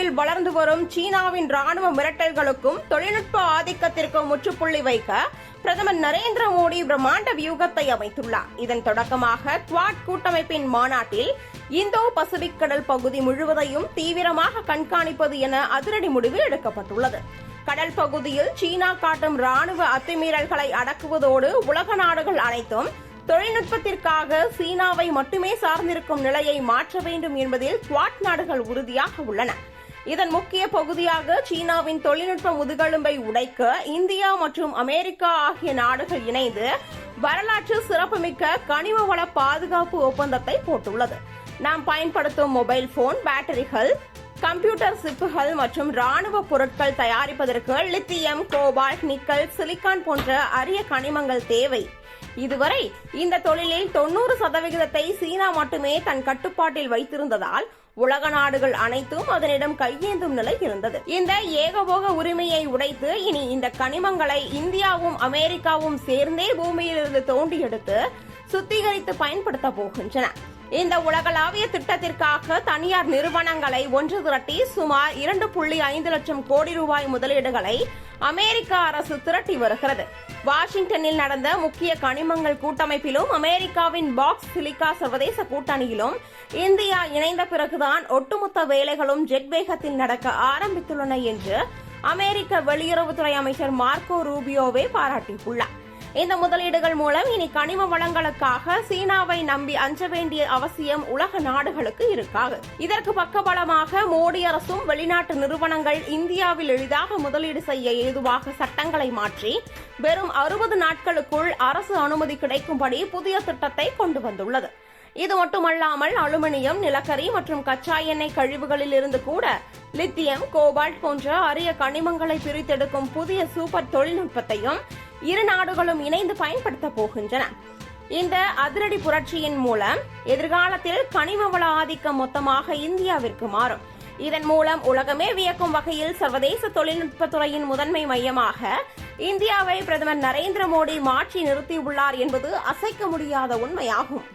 ஆசியாவில் வளர்ந்து வரும் சீனாவின் ராணுவ மிரட்டல்களுக்கும் தொழில்நுட்ப ஆதிக்கத்திற்கும் முற்றுப்புள்ளி வைக்க பிரதமர் நரேந்திர மோடி பிரம்மாண்ட வியூகத்தை அமைத்துள்ளார். இதன் தொடக்கமாக குவாட் கூட்டமைப்பின் மாநாட்டில் இந்தோ பசிபிக் கடல் பகுதி முழுவதையும் தீவிரமாக கண்காணிப்பது என அதிரடி முடிவு எடுக்கப்பட்டுள்ளது. கடல் பகுதியில் சீனா காட்டும் ராணுவ அத்துமீறல்களை அடக்குவதோடு உலக நாடுகள் அனைத்தும் தொழில்நுட்பத்திற்காக சீனாவை மட்டுமே சார்ந்திருக்கும் நிலையை மாற்ற வேண்டும் என்பதில் குவாட் நாடுகள் உறுதியாக உள்ளன. இதன் முக்கிய பகுதியாக சீனாவின் தொழில்நுட்ப முதுகெலும்பை உடைக்க இந்தியா மற்றும் அமெரிக்கா ஆகிய நாடுகள் இணைந்து வரலாற்று சிறப்புமிக்க கனிம வள பாதுகாப்பு ஒப்பந்தத்தை போட்டுள்ளது. நாம் பயன்படுத்தும் மொபைல் போன் பேட்டரிகள், கம்ப்யூட்டர் சிப்புகள் மற்றும் ராணுவ பொருட்கள் தயாரிப்பதற்கு லித்தியம், கோபால்ட், நிக்கல், சிலிக்கான் போன்ற அரிய கனிமங்கள் தேவை. இதுவரை இந்த தொழிலில் 90% சீனா மட்டுமே தன் கட்டுப்பாட்டில் வைத்திருந்ததால் உலக நாடுகள் அனைத்தும் அதனிடம் கையேந்தும் நிலை இருந்தது. இந்த ஏகபோக உரிமையை உடைத்து இனி இந்த கனிமங்களை இந்தியாவும் அமெரிக்காவும் சேர்ந்தே பூமியிலிருந்து தோண்டி எடுத்து சுத்திகரித்து பயன்படுத்த போகின்றன. இந்த உலகளாவிய திட்டத்திற்காக தனியார் நிறுவனங்களை ஒன்று திரட்டி சுமார் 2.5 லட்சம் கோடி ரூபாய் முதலீடுகளை அமெரிக்க அரசு திரட்டி வருகிறது. வாஷிங்டனில் நடந்த முக்கிய கனிமங்கள் கூட்டமைப்பிலும் அமெரிக்காவின் பாக்ஸ் சிலிக்கா சர்வதேச கூட்டணியிலும் இந்தியா இணைந்த பிறகுதான் ஒட்டுமொத்த வேலைகளும் ஜெட் வேகத்தில் நடக்க ஆரம்பித்துள்ளன என்று அமெரிக்க வெளியுறவுத்துறை அமைச்சர் மார்க்கோ ரூபியோவே பாராட்டியுள்ளார். இந்த முதலீடுகள் மூலம் இனி கனிம வளங்களுக்காக சீனாவை நம்பி அஞ்ச வேண்டிய அவசியம் உலக நாடுகளுக்கு இருக்காது. இதற்கு பக்கபலமாக மோடி அரசும் வெளிநாட்டு நிறுவனங்கள் இந்தியாவில் எளிதாக முதலீடு செய்ய ஏதுவாக சட்டங்களை மாற்றி வெறும் 60 நாட்களுக்குள் அரசு அனுமதி கிடைக்கும்படி புதிய திட்டத்தை கொண்டு வந்துள்ளது. இது மட்டுமல்லாமல் அலுமினியம், நிலக்கரி மற்றும் கச்சா எண்ணெய் கழிவுகளில் இருந்து கூட லித்தியம், கோபால்ட் போன்ற அரிய கனிமங்களை பிரித்தெடுக்கும் புதிய சூப்பர் தொழில்நுட்பத்தையும் இரு நாடுகளும் இணைந்து பயன்படுத்த போகின்றன. இந்த அதிரடி புரட்சியின் மூலம் எதிர்காலத்தில் கனிம வள ஆதிக்கம் மொத்தமாக இந்தியாவிற்கு மாறும். இதன் மூலம் உலகமே வியக்கும் வகையில் சர்வதேச தொழில்நுட்பத்துறையின் முதன்மை மையமாக இந்தியாவை பிரதமர் நரேந்திர மோடி மாற்றி நிறுத்தியுள்ளார் என்பது அசைக்க முடியாத உண்மையாகும்.